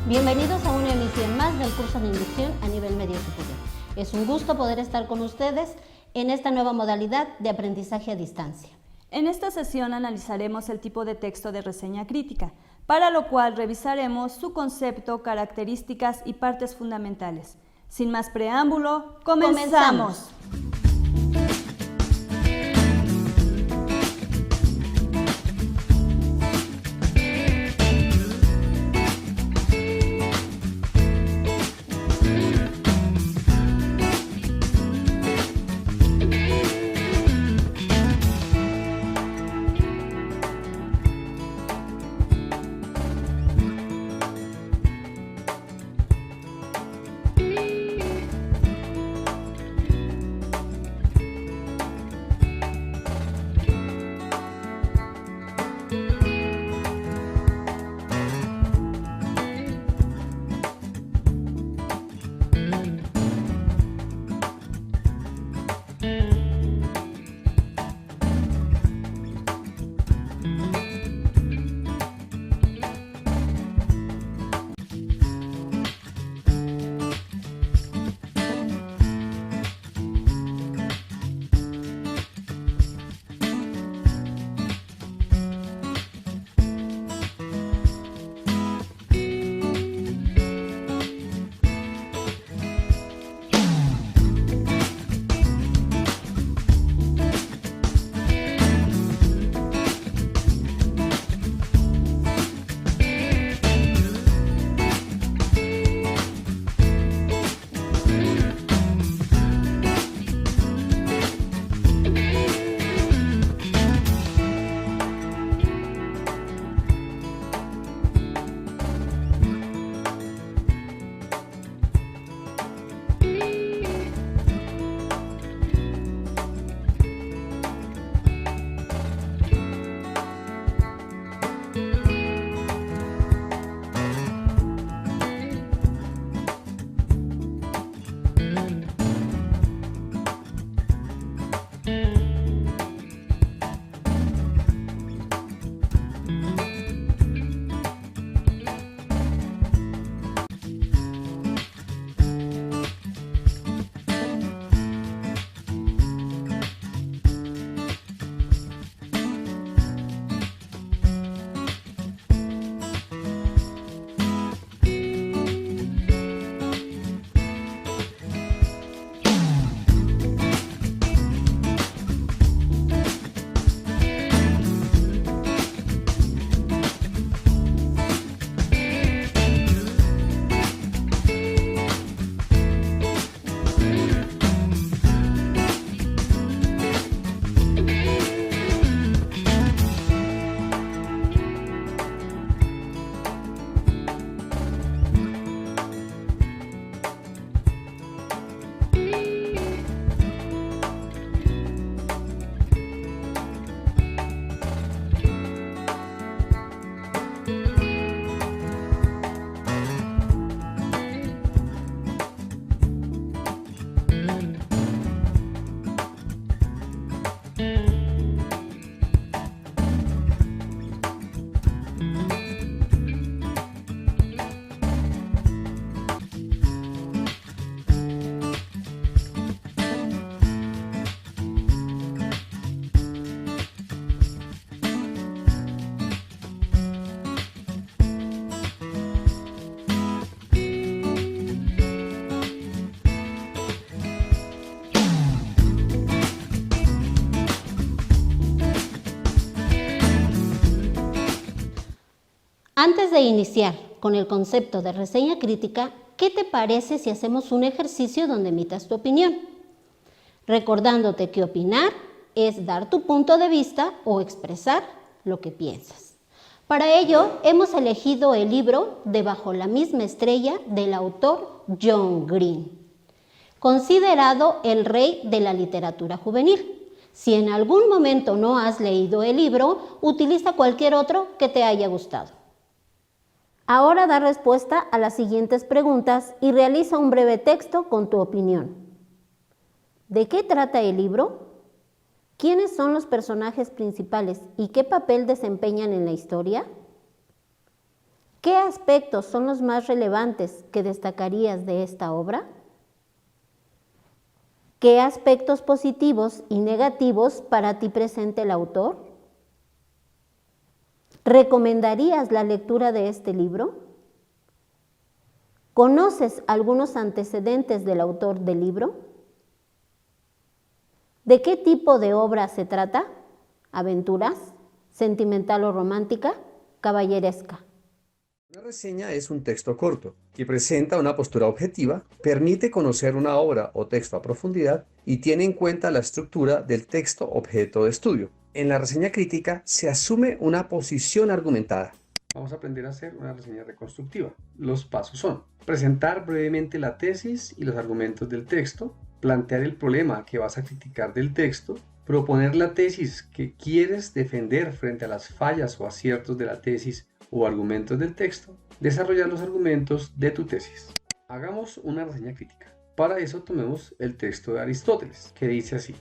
Bienvenidos a una emisión más del curso de inducción a nivel medio superior. Es un gusto poder estar con ustedes en esta nueva modalidad de aprendizaje a distancia. En esta sesión analizaremos el tipo de texto de reseña crítica, para lo cual revisaremos su concepto, características y partes fundamentales. Sin más preámbulo, ¡comenzamos! Antes de iniciar con el concepto de reseña crítica, ¿qué te parece si hacemos un ejercicio donde emitas tu opinión? Recordándote que opinar es dar tu punto de vista o expresar lo que piensas. Para ello, hemos elegido el libro de Bajo la misma estrella del autor John Green, considerado el rey de la literatura juvenil. Si en algún momento no has leído el libro, utiliza cualquier otro que te haya gustado. Ahora da respuesta a las siguientes preguntas y realiza un breve texto con tu opinión. ¿De qué trata el libro? ¿Quiénes son los personajes principales y qué papel desempeñan en la historia? ¿Qué aspectos son los más relevantes que destacarías de esta obra? ¿Qué aspectos positivos y negativos para ti presenta el autor? ¿Recomendarías la lectura de este libro? ¿Conoces algunos antecedentes del autor del libro? ¿De qué tipo de obra se trata? ¿Aventuras? ¿Sentimental o romántica? ¿Caballeresca? Una reseña es un texto corto que presenta una postura objetiva, permite conocer una obra o texto a profundidad y tiene en cuenta la estructura del texto objeto de estudio. En la reseña crítica se asume una posición argumentada. Vamos a aprender a hacer una reseña reconstructiva. Los pasos son: presentar brevemente la tesis y los argumentos del texto, plantear el problema que vas a criticar del texto, proponer la tesis que quieres defender frente a las fallas o aciertos de la tesis o argumentos del texto, desarrollar los argumentos de tu tesis. Hagamos una reseña crítica. Para eso tomemos el texto de Aristóteles, que dice así: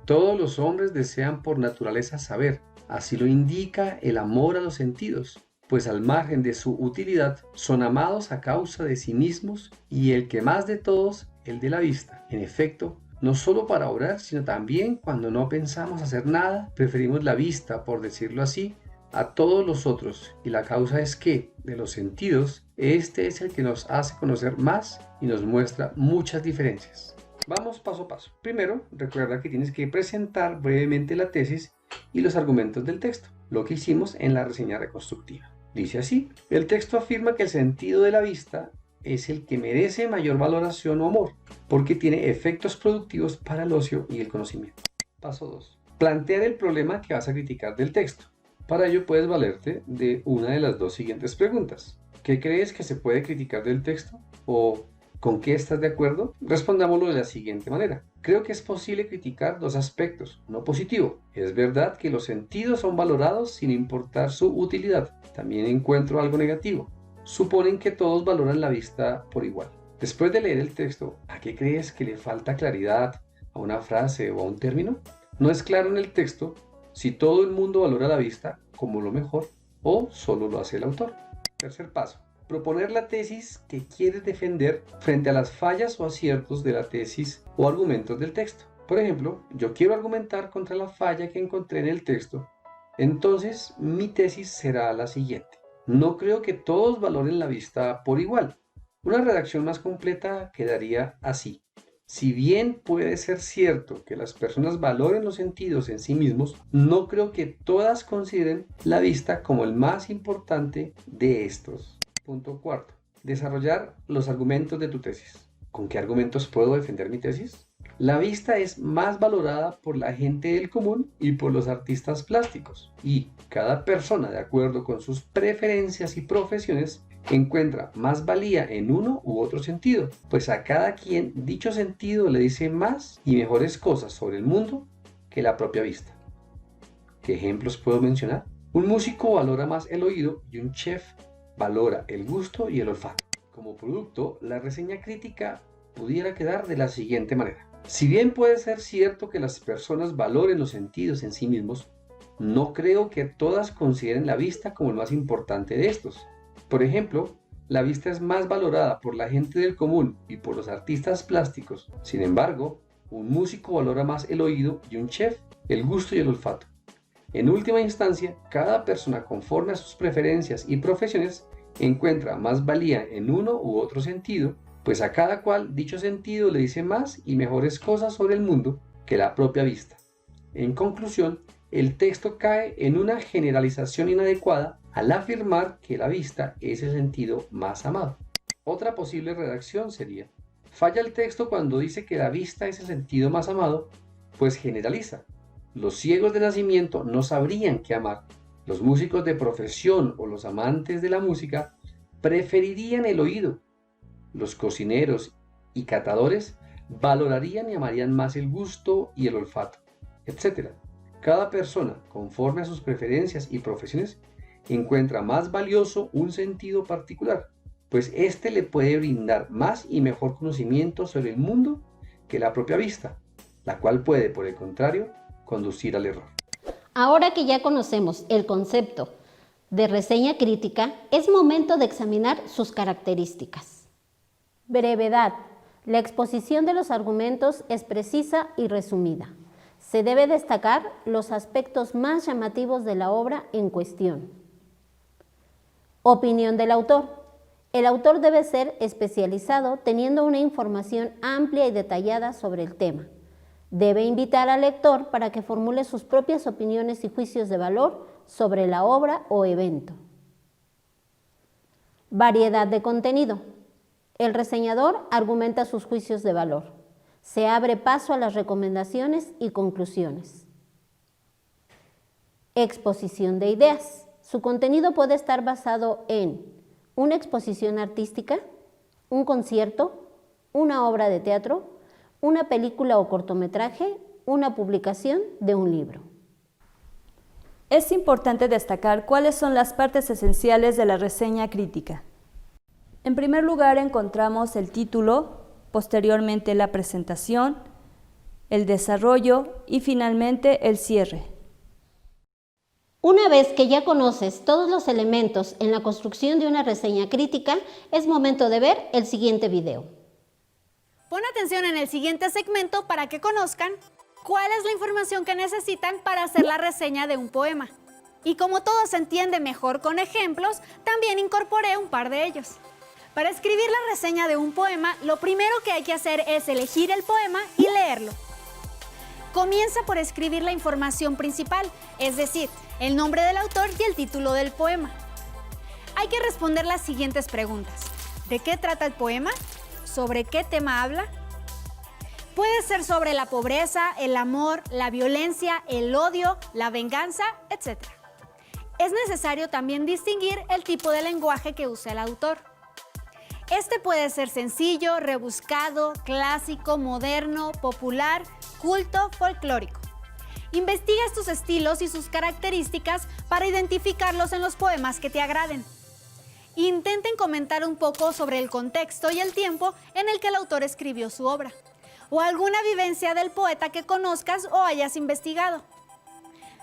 todos los hombres desean por naturaleza saber, así lo indica el amor a los sentidos, pues al margen de su utilidad son amados a causa de sí mismos, y el que más de todos, el de la vista. En efecto, no solo para obrar, sino también cuando no pensamos hacer nada, preferimos la vista, por decirlo así, a todos los otros, y la causa es que, de los sentidos, este es el que nos hace conocer más y nos muestra muchas diferencias. Vamos paso a paso. Primero, recuerda que tienes que presentar brevemente la tesis y los argumentos del texto, lo que hicimos en la reseña reconstructiva. Dice así: el texto afirma que el sentido de la vista es el que merece mayor valoración o amor, porque tiene efectos productivos para el ocio y el conocimiento. Paso 2. Plantear el problema que vas a criticar del texto. Para ello puedes valerte de una de las dos siguientes preguntas. ¿Qué crees que se puede criticar del texto? ¿O con qué estás de acuerdo? Respondámoslo de la siguiente manera. Creo que es posible criticar dos aspectos. Uno positivo. Es verdad que los sentidos son valorados sin importar su utilidad. También encuentro algo negativo. Suponen que todos valoran la vista por igual. Después de leer el texto, ¿a qué crees que le falta claridad a una frase o a un término? No es claro en el texto si todo el mundo valora la vista como lo mejor o solo lo hace el autor. Tercer paso. Proponer la tesis que quieres defender frente a las fallas o aciertos de la tesis o argumentos del texto. Por ejemplo, yo quiero argumentar contra la falla que encontré en el texto. Entonces, mi tesis será la siguiente. No creo que todos valoren la vista por igual. Una redacción más completa quedaría así: si bien puede ser cierto que las personas valoren los sentidos en sí mismos, no creo que todas consideren la vista como el más importante de estos. Punto cuarto. Desarrollar los argumentos de tu tesis. ¿Con qué argumentos puedo defender mi tesis? La vista es más valorada por la gente del común y por los artistas plásticos, y cada persona, de acuerdo con sus preferencias y profesiones, encuentra más valía en uno u otro sentido, pues a cada quien dicho sentido le dice más y mejores cosas sobre el mundo que la propia vista. ¿Qué ejemplos puedo mencionar? Un músico valora más el oído y un chef valora el gusto y el olfato. Como producto, la reseña crítica pudiera quedar de la siguiente manera: si bien puede ser cierto que las personas valoren los sentidos en sí mismos, no creo que todas consideren la vista como el más importante de estos. Por ejemplo, la vista es más valorada por la gente del común y por los artistas plásticos. Sin embargo, un músico valora más el oído y un chef el gusto y el olfato. En última instancia, cada persona, conforme a sus preferencias y profesiones, encuentra más valía en uno u otro sentido, pues a cada cual dicho sentido le dice más y mejores cosas sobre el mundo que la propia vista. En conclusión, el texto cae en una generalización inadecuada al afirmar que la vista es el sentido más amado. Otra posible redacción sería: falla el texto cuando dice que la vista es el sentido más amado, pues generaliza. Los ciegos de nacimiento no sabrían qué amar. Los músicos de profesión o los amantes de la música preferirían el oído. Los cocineros y catadores valorarían y amarían más el gusto y el olfato, etc. Cada persona, conforme a sus preferencias y profesiones, encuentra más valioso un sentido particular, pues éste le puede brindar más y mejor conocimiento sobre el mundo que la propia vista, la cual puede, por el contrario, conducir al error. Ahora que ya conocemos el concepto de reseña crítica, es momento de examinar sus características. Brevedad. La exposición de los argumentos es precisa y resumida. Se debe destacar los aspectos más llamativos de la obra en cuestión. Opinión del autor. El autor debe ser especializado teniendo una información amplia y detallada sobre el tema. Debe invitar al lector para que formule sus propias opiniones y juicios de valor sobre la obra o evento. Variedad de contenido. El reseñador argumenta sus juicios de valor. Se abre paso a las recomendaciones y conclusiones. Exposición de ideas. Su contenido puede estar basado en una exposición artística, un concierto, una obra de teatro, una película o cortometraje, una publicación de un libro. Es importante destacar cuáles son las partes esenciales de la reseña crítica. En primer lugar encontramos el título, posteriormente la presentación, el desarrollo y finalmente el cierre. Una vez que ya conoces todos los elementos en la construcción de una reseña crítica, es momento de ver el siguiente video. Pon atención en el siguiente segmento para que conozcan cuál es la información que necesitan para hacer la reseña de un poema. Y como todo se entiende mejor con ejemplos, también incorporé un par de ellos. Para escribir la reseña de un poema, lo primero que hay que hacer es elegir el poema y leerlo. Comienza por escribir la información principal, es decir, el nombre del autor y el título del poema. Hay que responder las siguientes preguntas. ¿De qué trata el poema? ¿Sobre qué tema habla? Puede ser sobre la pobreza, el amor, la violencia, el odio, la venganza, etc. Es necesario también distinguir el tipo de lenguaje que usa el autor. Este puede ser sencillo, rebuscado, clásico, moderno, popular, culto, folclórico. Investiga estos estilos y sus características para identificarlos en los poemas que te agraden. Intenten comentar un poco sobre el contexto y el tiempo en el que el autor escribió su obra, o alguna vivencia del poeta que conozcas o hayas investigado.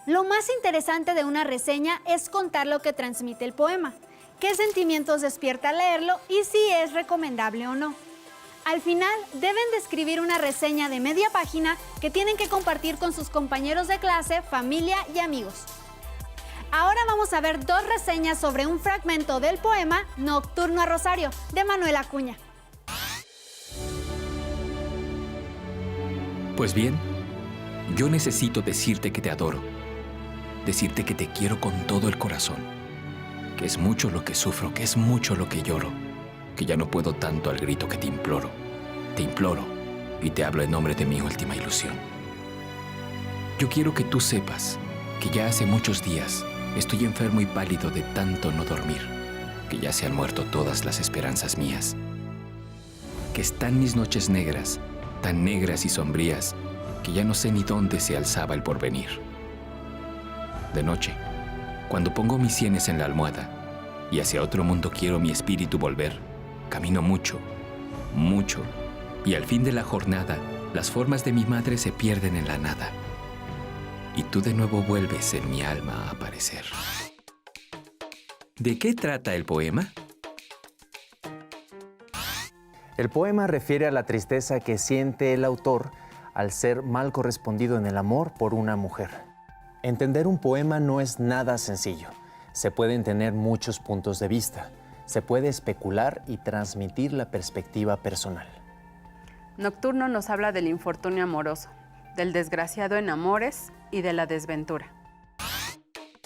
Lo más interesante de una reseña es contar lo que transmite el poema, qué sentimientos despierta al leerlo y si es recomendable o no. Al final, deben de escribir una reseña de media página que tienen que compartir con sus compañeros de clase, familia y amigos. Ahora vamos a ver dos reseñas sobre un fragmento del poema Nocturno a Rosario, de Manuel Acuña. Pues bien, yo necesito decirte que te adoro, decirte que te quiero con todo el corazón, que es mucho lo que sufro, que es mucho lo que lloro, que ya no puedo tanto al grito que te imploro y te hablo en nombre de mi última ilusión. Yo quiero que tú sepas que ya hace muchos días estoy enfermo y pálido de tanto no dormir, que ya se han muerto todas las esperanzas mías, que están mis noches negras, tan negras y sombrías, que ya no sé ni dónde se alzaba el porvenir. De noche, cuando pongo mis sienes en la almohada y hacia otro mundo quiero mi espíritu volver, camino mucho, mucho, y al fin de la jornada, las formas de mi madre se pierden en la nada. Y tú de nuevo vuelves en mi alma a aparecer. ¿De qué trata el poema? El poema refiere a la tristeza que siente el autor al ser mal correspondido en el amor por una mujer. Entender un poema no es nada sencillo. Se pueden tener muchos puntos de vista. Se puede especular y transmitir la perspectiva personal. Nocturno nos habla del infortunio amoroso, del desgraciado en amores y de la desventura.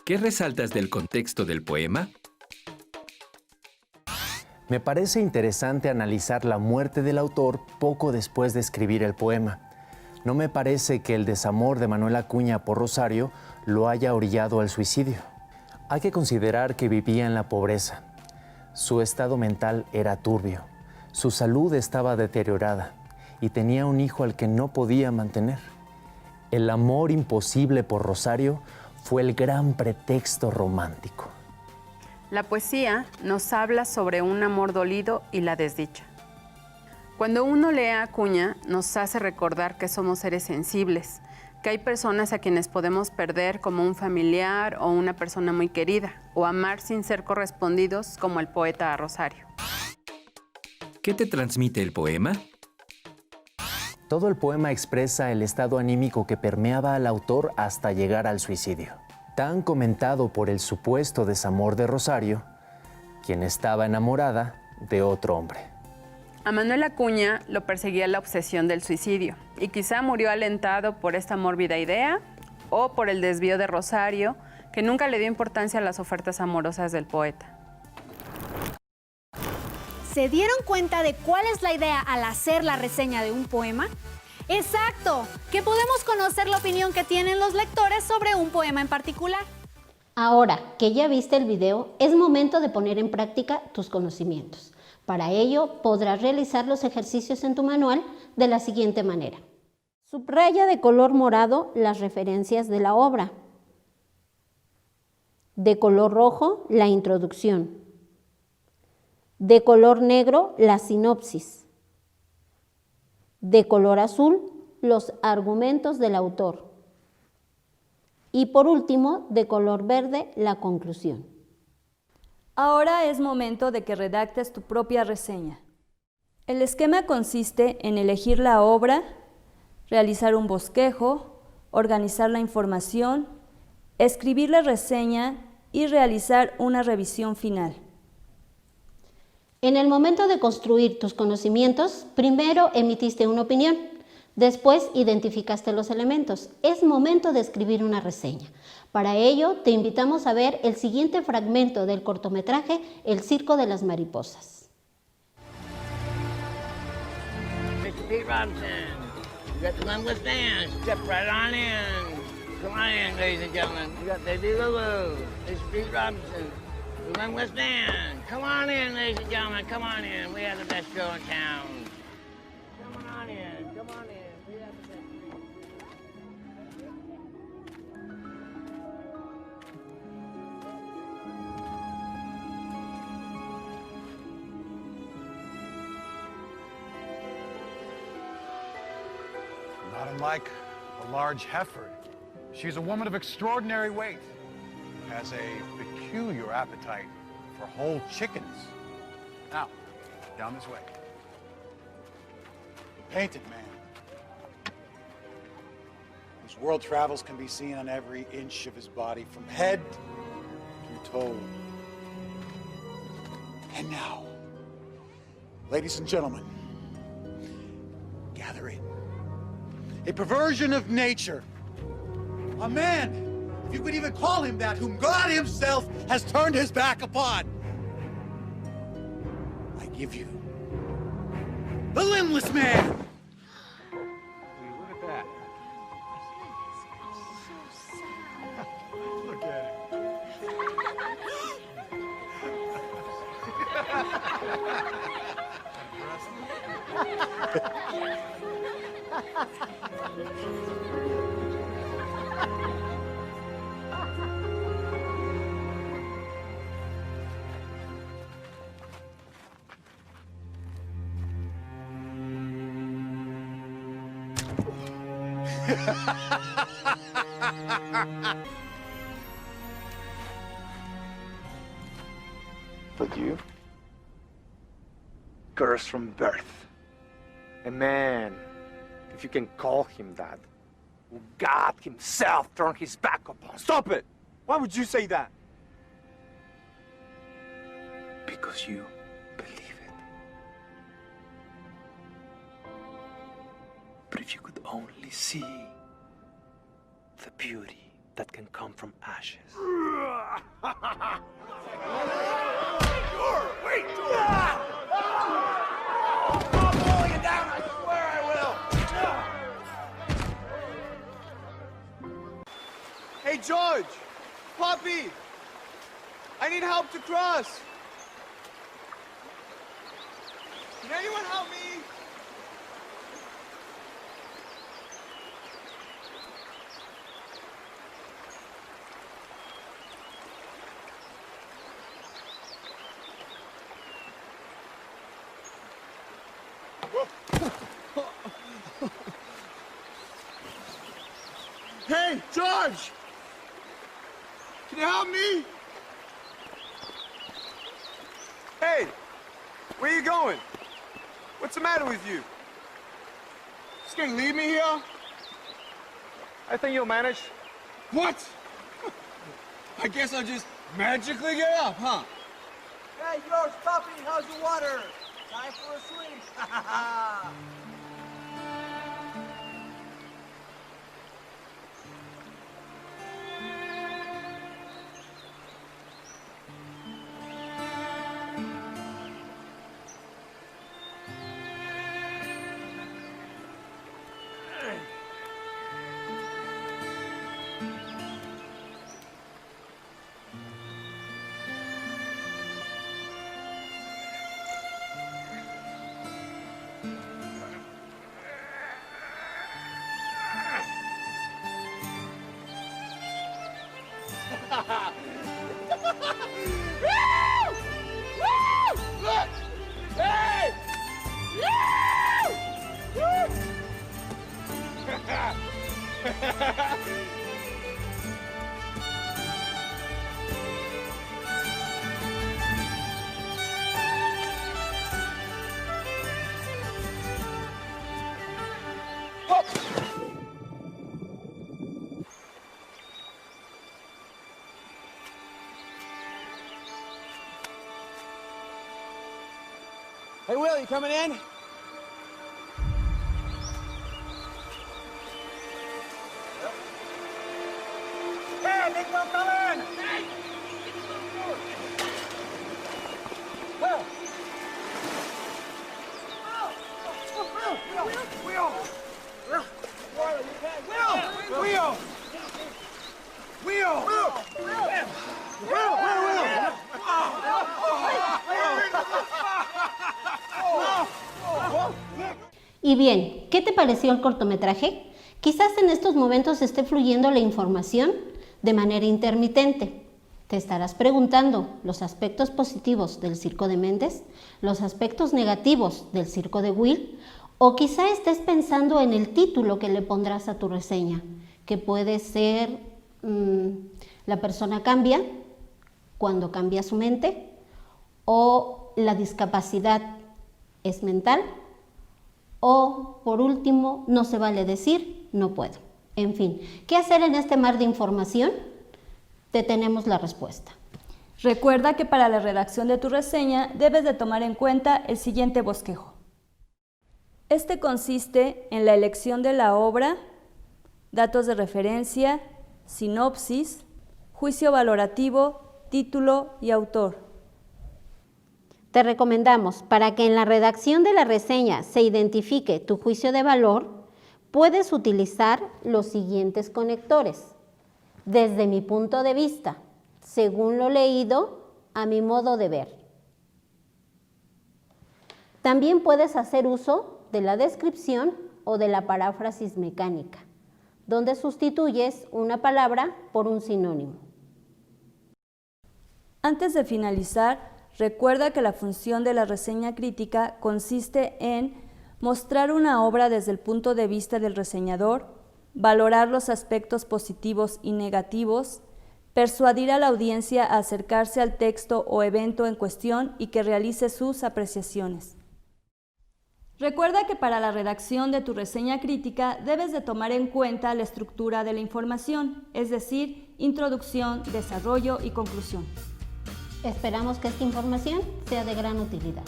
¿Qué resaltas del contexto del poema? Me parece interesante analizar la muerte del autor poco después de escribir el poema. No me parece que el desamor de Manuel Acuña por Rosario lo haya orillado al suicidio. Hay que considerar que vivía en la pobreza. Su estado mental era turbio. Su salud estaba deteriorada y tenía un hijo al que no podía mantener. El amor imposible por Rosario fue el gran pretexto romántico. La poesía nos habla sobre un amor dolido y la desdicha. Cuando uno lee a Acuña, nos hace recordar que somos seres sensibles, que hay personas a quienes podemos perder como un familiar o una persona muy querida, o amar sin ser correspondidos como el poeta a Rosario. ¿Qué te transmite el poema? Todo el poema expresa el estado anímico que permeaba al autor hasta llegar al suicidio. Tan comentado por el supuesto desamor de Rosario, quien estaba enamorada de otro hombre. A Manuel Acuña lo perseguía la obsesión del suicidio y quizá murió alentado por esta mórbida idea o por el desvío de Rosario, que nunca le dio importancia a las ofertas amorosas del poeta. ¿Se dieron cuenta de cuál es la idea al hacer la reseña de un poema? ¡Exacto! Que podemos conocer la opinión que tienen los lectores sobre un poema en particular. Ahora que ya viste el video, es momento de poner en práctica tus conocimientos. Para ello, podrás realizar los ejercicios en tu manual de la siguiente manera. Subraya de color morado las referencias de la obra. De color rojo, la introducción. De color negro, la sinopsis. De color azul, los argumentos del autor. Y por último, de color verde, la conclusión. Ahora es momento de que redactes tu propia reseña. El esquema consiste en elegir la obra, realizar un bosquejo, organizar la información, escribir la reseña y realizar una revisión final. En el momento de construir tus conocimientos, primero emitiste una opinión, después identificaste los elementos. Es momento de escribir una reseña. Para ello, te invitamos a ver el siguiente fragmento del cortometraje El Circo de las Mariposas. Mr. Pete Robinson, you got the Lungless dance. Step right on in. Come on in, ladies and gentlemen. You got Baby Lulu, Mr. Pete Robinson, the Lungless dance. Come on in, ladies and gentlemen. Come on in. We have the best show in town. Come on in. Come on in. We have the best. Not unlike a large heifer, she's a woman of extraordinary weight, has a peculiar appetite for whole chickens. Now, down this way. The painted man, whose world travels can be seen on every inch of his body, from head to toe. And now, ladies and gentlemen, gather in. A perversion of nature. A man, if you could even call him that, whom God himself has turned his back upon. I give you the limbless man. Look at that. Look at But you, cursed from birth, a man, if you can call him that, who God himself turned his back upon. Stop it! Why would you say that? Because you believe it. But if you could only see the beauty that can come from ashes. Wait! I'm pulling it down, I swear I will! Hey, George! Poppy! I need help to cross! Can anyone help me? George! Can you help me? Hey! Where you going? What's the matter with you? Just gonna leave me here? I think you'll manage. What? I guess I'll just magically get up, huh? Hey, George, puppy, how's the water? Time for a swim. Look! Hey! Hey, Will, you coming in? Hey, Nick, don't come in! Hey! Will! Y bien, ¿qué te pareció el cortometraje? Quizás en estos momentos esté fluyendo la información de manera intermitente. Te estarás preguntando los aspectos positivos del circo de Méndez, los aspectos negativos del circo de Will, o quizá estés pensando en el título que le pondrás a tu reseña, que puede ser La persona cambia cuando cambia su mente, o La discapacidad es mental, o por último, No se vale decir no puedo. En fin, ¿qué hacer en este mar de información? Te tenemos la respuesta. Recuerda que para la redacción de tu reseña debes de tomar en cuenta el siguiente bosquejo. Este consiste en la elección de la obra, datos de referencia, sinopsis, juicio valorativo, título y autor. Te recomendamos, para que en la redacción de la reseña se identifique tu juicio de valor, puedes utilizar los siguientes conectores. Desde mi punto de vista, según lo leído, a mi modo de ver. También puedes hacer uso de la descripción o de la paráfrasis mecánica, donde sustituyes una palabra por un sinónimo. Antes de finalizar, recuerda que la función de la reseña crítica consiste en mostrar una obra desde el punto de vista del reseñador, valorar los aspectos positivos y negativos, persuadir a la audiencia a acercarse al texto o evento en cuestión y que realice sus apreciaciones. Recuerda que para la redacción de tu reseña crítica debes de tomar en cuenta la estructura de la información, es decir, introducción, desarrollo y conclusión. Esperamos que esta información sea de gran utilidad.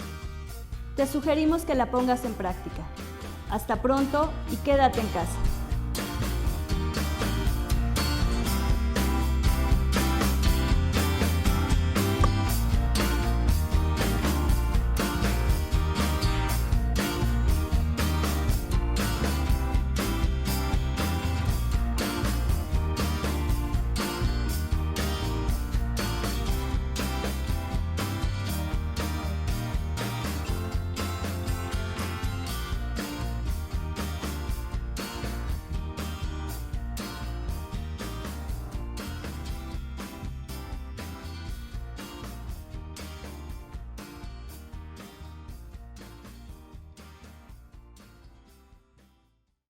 Te sugerimos que la pongas en práctica. Hasta pronto y quédate en casa.